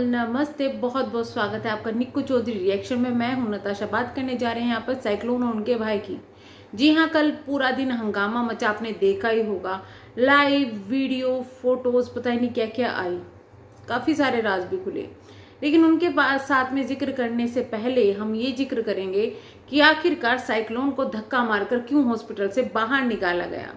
नमस्ते, बहुत बहुत स्वागत है आपका निक्कू चौधरी रिएक्शन में। मैं हूं नताशा। बात करने जा रहे हैं यहाँ पर साइक्लोन और उनके भाई की। जी हाँ, कल पूरा दिन हंगामा मचा, आपने देखा ही होगा। लाइव वीडियो फोटोज पता ही नहीं क्या क्या आई, काफी सारे राज भी खुले। लेकिन उनके साथ में जिक्र करने से पहले हम ये जिक्र करेंगे कि आखिरकार साइक्लोन को धक्का मारकर क्यों हॉस्पिटल से बाहर निकाला गया,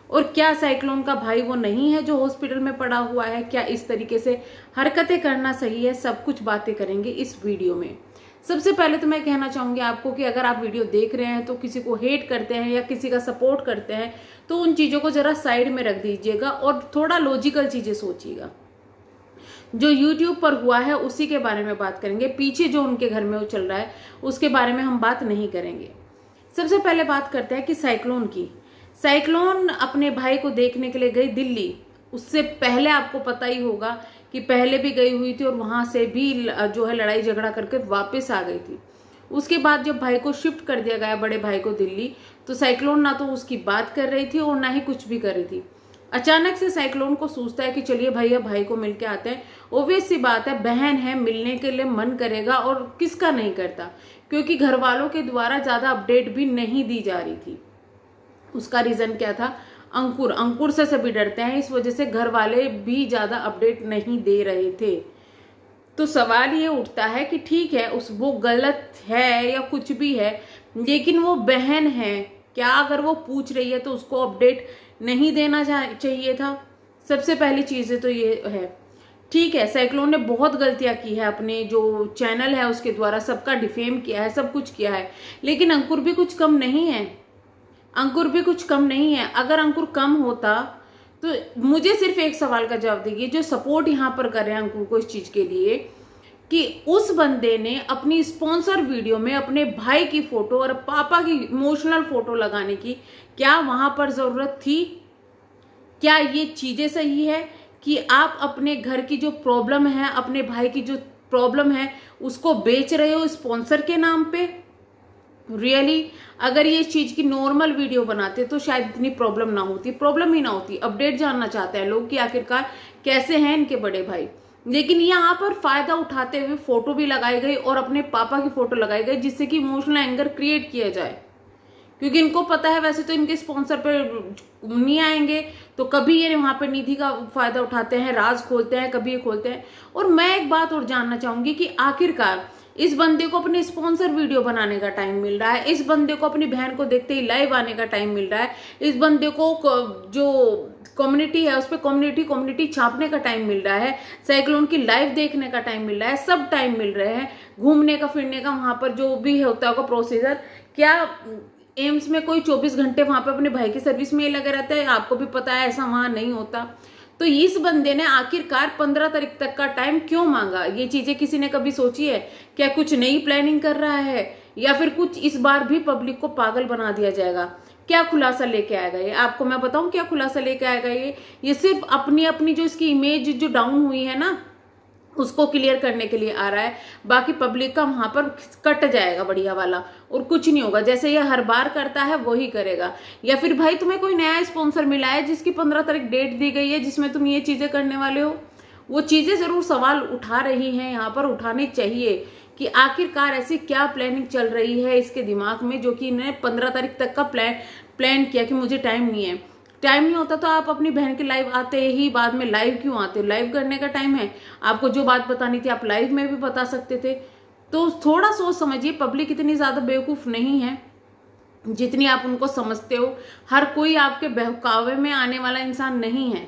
और क्या साइक्लोन का भाई वो नहीं है जो हॉस्पिटल में पड़ा हुआ है। क्या इस तरीके से हरकतें करना सही है, सब कुछ बातें करेंगे इस वीडियो में। सबसे पहले तो मैं कहना चाहूंगी आपको कि अगर आप वीडियो देख रहे हैं तो किसी को हेट करते हैं या किसी का सपोर्ट करते हैं तो उन चीजों को जरा साइड में रख दीजिएगा और थोड़ा लॉजिकल चीजें सोचिएगा। जो YouTube पर हुआ है उसी के बारे में बात करेंगे, पीछे जो उनके घर में वो चल रहा है उसके बारे में हम बात नहीं करेंगे। सबसे पहले बात करते हैं कि साइक्लोन की। साइक्लोन अपने भाई को देखने के लिए गई दिल्ली। उससे पहले आपको पता ही होगा कि पहले भी गई हुई थी और वहां से भी जो है लड़ाई झगड़ा करके वापस आ गई थी। उसके बाद जब भाई को शिफ्ट कर दिया गया, बड़े भाई को दिल्ली, तो साइक्लोन ना तो उसकी बात कर रही थी और ना ही कुछ भी कर रही थी। अचानक से साइक्लोन को सोचता है कि चलिए भैया भाई को मिलके आते हैं। ओब्वियस सी बात है, बहन है, मिलने के लिए मन करेगा और किसका नहीं करता, क्योंकि घर वालों के द्वारा ज्यादा अपडेट भी नहीं दी जा रही थी। उसका रीजन क्या था? अंकुर से सभी डरते हैं, इस वजह से घर वाले भी ज्यादा अपडेट नहीं दे रहे थे। तो सवाल ये उठता है कि ठीक है, वो गलत है या कुछ भी है, लेकिन वो बहन है, क्या अगर वो पूछ रही है तो उसको अपडेट नहीं देना चाहिए था? सबसे पहली चीजें तो ये है। ठीक है, साइक्लोन ने बहुत गलतियां की है, अपने जो चैनल है उसके द्वारा सबका डिफेम किया है, सब कुछ किया है, लेकिन अंकुर भी कुछ कम नहीं है। अगर अंकुर कम होता तो मुझे सिर्फ एक सवाल का जवाब दीजिए, जो सपोर्ट यहाँ पर कर रहे हैं अंकुर को इस चीज के लिए, कि उस बंदे ने अपनी स्पॉन्सर वीडियो में अपने भाई की फोटो और पापा की इमोशनल फोटो लगाने की क्या वहां पर जरूरत थी? क्या ये चीजें सही है कि आप अपने घर की जो प्रॉब्लम है, अपने भाई की जो प्रॉब्लम है, उसको बेच रहे हो स्पॉन्सर के नाम पे? रियली अगर ये चीज की नॉर्मल वीडियो बनाते तो शायद इतनी प्रॉब्लम ही ना होती। अपडेट जानना चाहते हैं लोग कि आखिरकार कैसे हैं इनके बड़े भाई, लेकिन यहाँ पर फायदा उठाते हुए फोटो भी लगाई गई और अपने पापा की फोटो लगाई गई, जिससे कि इमोशनल एंगर क्रिएट किया जाए। क्योंकि इनको पता है वैसे तो इनके स्पॉन्सर पे नहीं आएंगे, तो कभी ये वहां पे निधि का फायदा उठाते हैं, राज खोलते हैं, कभी ये खोलते हैं। और मैं एक बात और जानना चाहूंगी कि आखिरकार इस बंदे को अपने स्पॉन्सर वीडियो बनाने का टाइम मिल रहा है, इस बंदे को अपनी बहन को देखते ही लाइव आने का टाइम मिल रहा है, इस बंदे को जो कम्युनिटी है उस पर कम्युनिटी छापने का टाइम मिल रहा है, साइक्लोन की लाइव देखने का टाइम मिल रहा है, सब टाइम मिल रहे हैं, घूमने का फिरने का, वहां पर जो भी होता होगा प्रोसीजर। क्या एम्स में कोई 24 घंटे वहां पे अपने भाई की सर्विस में लगा रहता है? आपको भी पता है ऐसा वहां नहीं होता। तो इस बंदे ने आखिरकार 15 तारीख तक का टाइम क्यों मांगा? ये चीजें किसी ने कभी सोची है? क्या कुछ नई प्लानिंग कर रहा है, या फिर कुछ इस बार भी पब्लिक को पागल बना दिया जाएगा? क्या खुलासा लेके आएगा ये? आपको मैं बताऊं क्या खुलासा लेके आएगा ये सिर्फ अपनी जो इसकी इमेज जो डाउन हुई है ना, उसको क्लियर करने के लिए आ रहा है। बाकी पब्लिक का वहां पर कट जाएगा बढ़िया वाला, और कुछ नहीं होगा। जैसे ये हर बार करता है वही करेगा। या फिर भाई तुम्हें कोई नया स्पॉन्सर मिला है जिसकी 15 तारीख डेट दी गई है, जिसमें तुम ये चीजें करने वाले हो? वो चीजें जरूर सवाल उठा रही हैं, यहाँ पर उठाने चाहिए कि आखिरकार ऐसी क्या प्लानिंग चल रही है इसके दिमाग में, जो कि इन्हें 15 तारीख तक का प्लान किया कि मुझे टाइम नहीं होता तो आप अपनी बहन के लाइव आते ही बाद में लाइव क्यों आते हो? लाइव करने का टाइम है, आपको जो बात बतानी थी आप लाइव में भी बता सकते थे। तो थोड़ा सोच समझिए, पब्लिक इतनी ज्यादा बेवकूफ नहीं है जितनी आप उनको समझते हो। हर कोई आपके बहकावे में आने वाला इंसान नहीं है,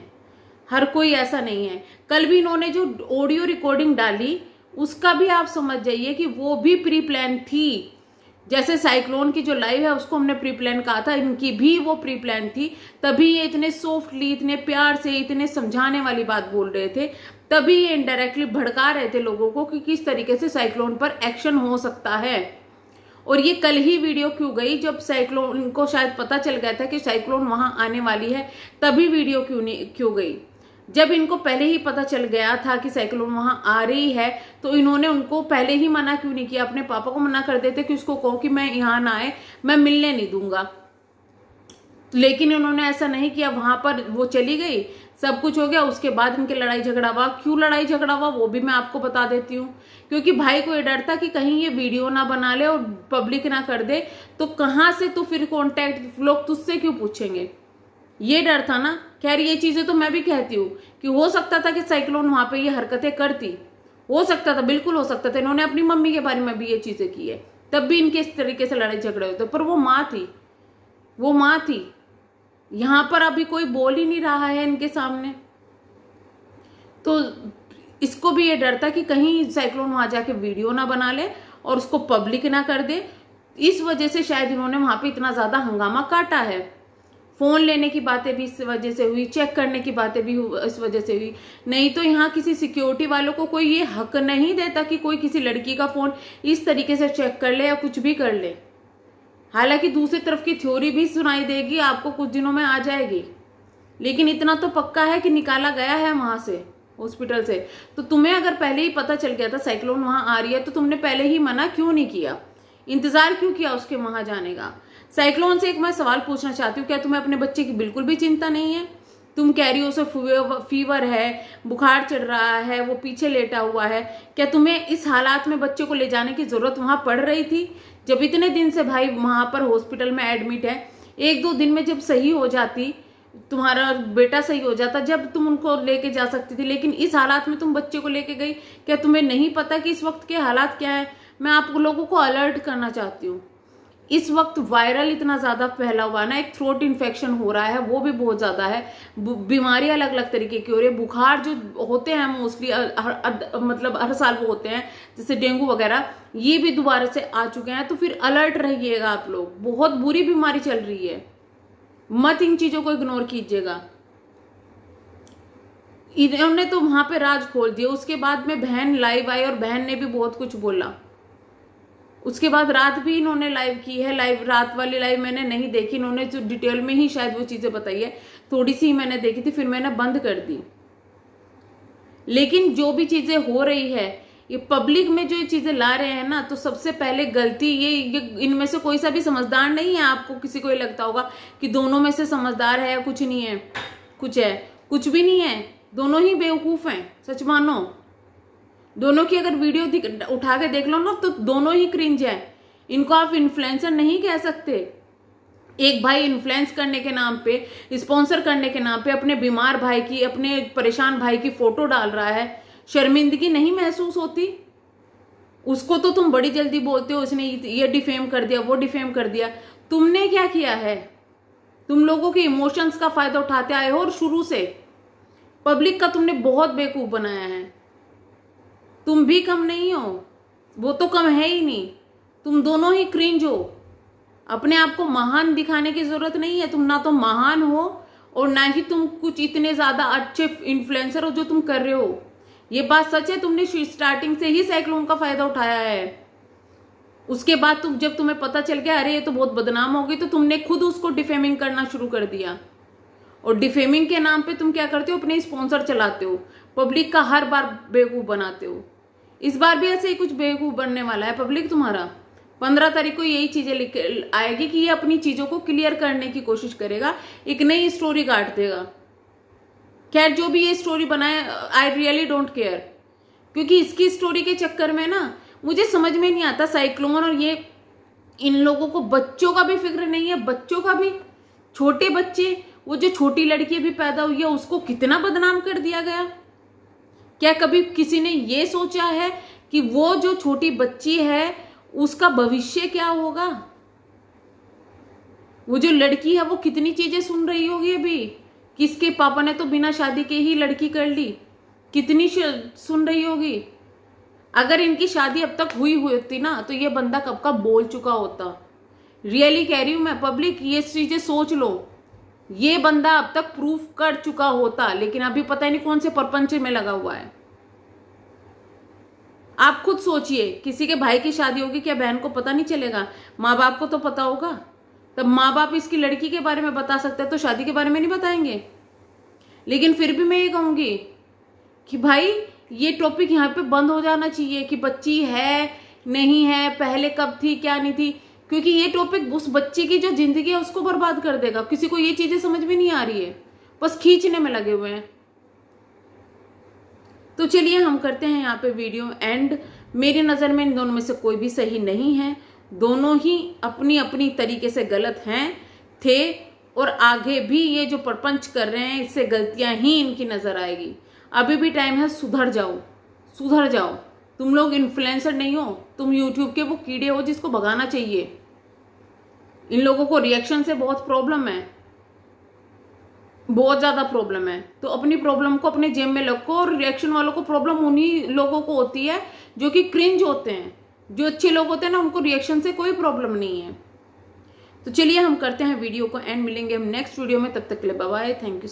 हर कोई ऐसा नहीं है। कल भी इन्होंने जो ऑडियो रिकॉर्डिंग डाली उसका भी आप समझ जाइए कि वो भी प्री प्लान थी। जैसे साइक्लोन की जो लाइव है उसको हमने प्री प्लान कहा था, इनकी भी वो प्री प्लान थी। तभी ये इतने सॉफ्टली, इतने प्यार से, इतने समझाने वाली बात बोल रहे थे, तभी ये इनडायरेक्टली भड़का रहे थे लोगों को कि किस तरीके से साइक्लोन पर एक्शन हो सकता है। और ये कल ही वीडियो क्यों गई, जब साइक्लोन को शायद पता चल गया था कि साइक्लोन वहां आने वाली है, तभी वीडियो क्यों गई? जब इनको पहले ही पता चल गया था कि साइक्लोन वहां आ रही है तो इन्होंने उनको पहले ही मना क्यों नहीं किया? अपने पापा को मना कर देते कि उसको कहो कि मैं यहाँ ना आए, मैं मिलने नहीं दूंगा। लेकिन उन्होंने ऐसा नहीं किया, वहां पर वो चली गई, सब कुछ हो गया, उसके बाद इनके लड़ाई झगड़ा हुआ। क्यों लड़ाई झगड़ा हुआ वो भी मैं आपको बता देती हूँ। क्योंकि भाई को ये डर था कि कहीं ये वीडियो ना बना ले और पब्लिक ना कर दे, तो कहाँ से तो फिर कॉन्टेक्ट लोग तुझसे क्यों पूछेंगे, ये डर था ना। खैर ये चीजें तो मैं भी कहती हूँ कि हो सकता था कि साइक्लोन वहां पे ये हरकतें करती, हो सकता था, बिल्कुल हो सकता था। इन्होंने अपनी मम्मी के बारे में भी ये चीजें की है, तब भी इनके इस तरीके से लड़ाई झगड़े होते। पर वो माँ थी, वो माँ थी। यहां पर अभी कोई बोल ही नहीं रहा है इनके सामने, तो इसको भी ये डर था कि कहीं साइक्लोन वहां जाके वीडियो ना बना ले और उसको पब्लिक ना कर दे। इस वजह से शायद इन्होंने वहां पे इतना ज्यादा हंगामा काटा है। फोन लेने की बातें भी इस वजह से हुई, चेक करने की बातें भी इस वजह से हुई। नहीं तो यहाँ किसी सिक्योरिटी वालों को कोई ये हक नहीं देता कि कोई किसी लड़की का फोन इस तरीके से चेक कर ले या कुछ भी कर ले। हालांकि दूसरी तरफ की थ्योरी भी सुनाई देगी आपको, कुछ दिनों में आ जाएगी, लेकिन इतना तो पक्का है कि निकाला गया है वहां से, हॉस्पिटल से। तो तुम्हें अगर पहले ही पता चल गया था साइक्लोन वहां आ रही है, तो तुमने पहले ही मना क्यों नहीं किया, इंतजार क्यों किया उसके वहां जाने का। साइक्लोन से एक मैं सवाल पूछना चाहती हूँ, क्या तुम्हें अपने बच्चे की बिल्कुल भी चिंता नहीं है? तुम कह रही हो उसे फीवर है, बुखार चढ़ रहा है, वो पीछे लेटा हुआ है, क्या तुम्हें इस हालात में बच्चे को ले जाने की जरूरत वहां पड़ रही थी? जब इतने दिन से भाई वहां पर हॉस्पिटल में एडमिट है, एक दो दिन में जब सही हो जाती, तुम्हारा बेटा सही हो जाता, जब तुम उनको लेके जा सकती थी। लेकिन इस हालात में तुम बच्चे को लेके गई, क्या तुम्हें नहीं पता कि इस वक्त के हालात क्या है? मैं आप लोगों को अलर्ट करना चाहती हूँ। इस वक्त वायरल इतना ज्यादा फैला हुआ ना, एक थ्रोट इन्फेक्शन हो रहा है, वो भी बहुत ज्यादा है, बीमारियां अलग अलग तरीके की हो रही है। बुखार जो होते हैं मोस्टली मतलब हर साल वो होते हैं, जैसे डेंगू वगैरह, ये भी दोबारा से आ चुके हैं। तो फिर अलर्ट रहिएगा आप लोग, बहुत बुरी बीमारी चल रही है, मत इन चीजों को इग्नोर कीजिएगा। इन्होंने तो वहां पे राज खोल दिया। उसके बाद में बहन लाइव आई और बहन ने भी बहुत कुछ बोला। उसके बाद रात भी इन्होंने लाइव की है, लाइव रात वाली लाइव मैंने नहीं देखी, इन्होंने जो डिटेल में ही शायद वो चीजें बताई है, थोड़ी सी मैंने देखी थी, फिर मैंने बंद कर दी। लेकिन जो भी चीजें हो रही है, ये पब्लिक में जो ये चीजें ला रहे हैं ना, तो सबसे पहले गलती ये इनमें से कोई सा भी समझदार नहीं है। आपको किसी को ये लगता होगा कि दोनों में से समझदार है या कुछ नहीं है, कुछ है, कुछ भी नहीं है, दोनों ही बेवकूफ हैं, सच मानो। दोनों की अगर वीडियो उठा के देख लो ना, तो दोनों ही क्रिंज है। इनको आप इन्फ्लुएंसर नहीं कह सकते। एक भाई इन्फ्लुएंस करने के नाम पे, स्पॉन्सर करने के नाम पे अपने बीमार भाई की, अपने परेशान भाई की फोटो डाल रहा है, शर्मिंदगी नहीं महसूस होती? उसको तो तुम बड़ी जल्दी बोलते हो, उसने ये डिफेम कर दिया, वो डिफेम कर दिया। तुमने क्या किया है? तुम लोगों के इमोशंस का फायदा उठाते आए हो, और शुरू से पब्लिक का तुमने बहुत बेवकूफ बनाया है। तुम भी कम नहीं हो, वो तो कम है ही नहीं, तुम दोनों ही क्रिंज हो। अपने आप को महान दिखाने की जरूरत नहीं है। तुम ना तो महान हो और ना ही तुम कुछ इतने ज्यादा अच्छे इन्फ्लुएंसर हो जो तुम कर रहे हो। ये बात सच है, तुमने स्टार्टिंग से ही साइक्लोन का फायदा उठाया है। उसके बाद जब तुम्हें पता चल गया अरे ये तो बहुत बदनाम हो गई, तो तुमने खुद उसको डिफेमिंग करना शुरू कर दिया। और डिफेमिंग के नाम पे तुम क्या करते हो? अपने स्पॉन्सर चलाते हो, पब्लिक का हर बार बेवकूफ बनाते हो। इस बार भी ऐसे ही कुछ बेवकूफ बनने वाला है पब्लिक तुम्हारा। 15 तारीख को यही चीजें लिख आएगी कि ये अपनी चीजों को क्लियर करने की कोशिश करेगा, एक नई स्टोरी काट देगा। खैर जो भी ये स्टोरी बनाए, आई रियली डोंट केयर, क्योंकि इसकी स्टोरी के चक्कर में ना मुझे समझ में नहीं आता साइक्लोन और ये इन लोगों को बच्चों का भी फिक्र नहीं है। बच्चों का भी, छोटे बच्चे, वो जो छोटी लड़की भी पैदा हुई है उसको कितना बदनाम कर दिया गया। क्या कभी किसी ने ये सोचा है कि वो जो छोटी बच्ची है उसका भविष्य क्या होगा? वो जो लड़की है वो कितनी चीजें सुन रही होगी अभी, किसके पापा ने तो बिना शादी के ही लड़की कर ली, कितनी सुन रही होगी। अगर इनकी शादी अब तक हुई होती ना, तो ये बंदा कब का बोल चुका होता। रियली कह रही हूं मैं, पब्लिक ये चीजें सोच लो, ये बंदा अब तक प्रूफ कर चुका होता, लेकिन अभी पता नहीं कौन से परपंच में लगा हुआ है। आप खुद सोचिए, किसी के भाई की शादी होगी, क्या बहन को पता नहीं चलेगा? माँ बाप को तो पता होगा। तब माँ बाप इसकी लड़की के बारे में बता सकते हैं, तो शादी के बारे में नहीं बताएंगे? लेकिन फिर भी मैं ये कहूंगी कि भाई ये टॉपिक यहाँ पे बंद हो जाना चाहिए कि बच्ची है नहीं है, पहले कब थी क्या नहीं थी, क्योंकि ये टॉपिक उस बच्ची की जो जिंदगी है उसको बर्बाद कर देगा। किसी को ये चीजें समझ में नहीं आ रही है, बस खींचने में लगे हुए हैं। तो चलिए हम करते हैं यहाँ पे वीडियो एंड। मेरी नज़र में इन दोनों में से कोई भी सही नहीं है, दोनों ही अपनी अपनी तरीके से गलत हैं थे, और आगे भी ये जो प्रपंच कर रहे हैं इससे गलतियां ही इनकी नजर आएगी। अभी भी टाइम है, सुधर जाओ, सुधर जाओ। तुम लोग इन्फ्लुएंसर नहीं हो, तुम यूट्यूब के वो कीड़े हो जिसको भगाना चाहिए। इन लोगों को रिएक्शन से बहुत प्रॉब्लम है, बहुत ज्यादा प्रॉब्लम है। तो अपनी प्रॉब्लम को अपने जेब में रखो, और रिएक्शन वालों को प्रॉब्लम उन्हीं लोगों को होती है जो कि क्रिंज होते हैं। जो अच्छे लोग होते हैं ना, उनको रिएक्शन से कोई प्रॉब्लम नहीं है। तो चलिए हम करते हैं वीडियो को एंड, मिलेंगे हम नेक्स्ट वीडियो में। तब तक के लिए बाय बाय, थैंक यू।